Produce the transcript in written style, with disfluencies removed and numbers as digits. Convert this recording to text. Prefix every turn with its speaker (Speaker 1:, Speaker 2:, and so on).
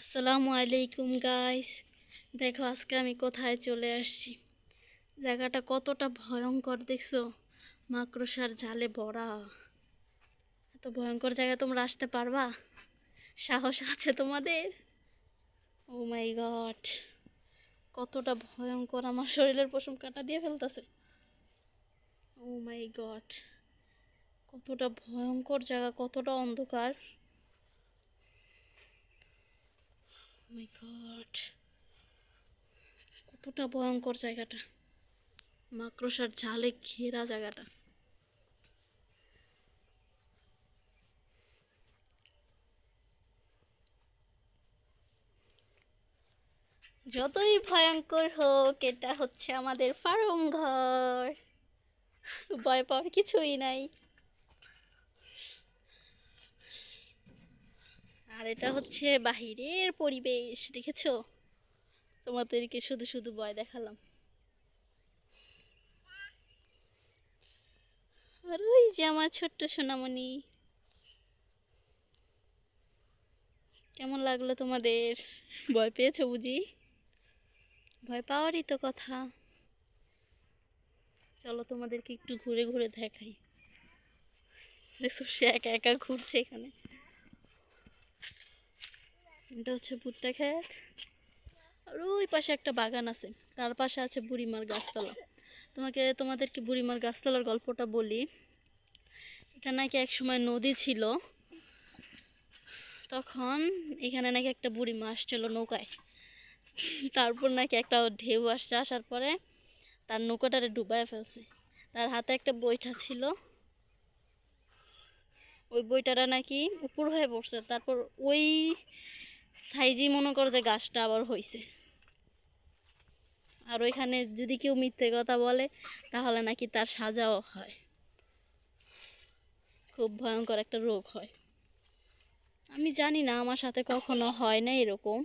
Speaker 1: আসসালামু আলাইকুম গাইস। দেখো আজকে আমি কোথায় চলে আসছি। জায়গাটা কতটা ভয়ঙ্কর দেখছো, মাকড়সার জালে ভরা। এত ভয়ঙ্কর জায়গায় তোমরা আসতে পারবা? সাহস আছে তোমাদের? ও মাই গড, কতটা ভয়ঙ্কর, আমার শরীরের পশম কাটা দিয়ে ফেলতেছে। ও মাই গড, কতটা ভয়ঙ্কর জায়গা, কতটা অন্ধকার। মাই গড, কতটা ভয়ঙ্কর জায়গাটা, মাকড়সার জালে ঘেরা জায়গাটা। যতই ভয়ঙ্কর হোক, এটা হচ্ছে আমাদের ফার্ম ঘর, ভয় পাওয়ার কিছুই নাই। আর এটা হচ্ছে বাহিরের পরিবেশ, দেখেছো? তোমাদেরকে শুধু শুধু ভয় দেখালাম। আর ওই যে আমার ছোট্ট সোনামণি। কেমন লাগলো তোমাদের? ভয় পেয়েছো বুঝি? ভয় পাওয়ারই তো কথা। চলো তোমাদেরকে একটু ঘুরে ঘুরে দেখাই। দেখছো সে একা একা ঘুরছে এখানে। এটা হচ্ছে ভুট্টা ক্ষেত। আর ওই পাশে একটা বাগান আছে, তার পাশে আছে বুড়িমার গাছতলা। তোমাদেরকে বুড়িমার গাছতলার গল্পটা বলি। এটা নাকি এক সময় নদী ছিল, তখন এখানে নাকি একটা বুড়িমা আসছিল নৌকায়। তারপর নাকি একটা ঢেউ আসছে, আসার পরে তার নৌকাটারে ডুবাই ফেলছে। তার হাতে একটা বৈঠা ছিল, ওই বইটারা নাকি উপর হয়ে পড়ছে। তারপর ওই সাইজই মনে করো যে গাছটা আবার হয়েছে। আর ওইখানে যদি কেউ মিথ্যে কথা বলে তাহলে নাকি তার সাজাও হয়। খুব ভয়ঙ্কর একটা রোগ হয়। আমি জানি না, আমার সাথে কখনো হয় না এরকম।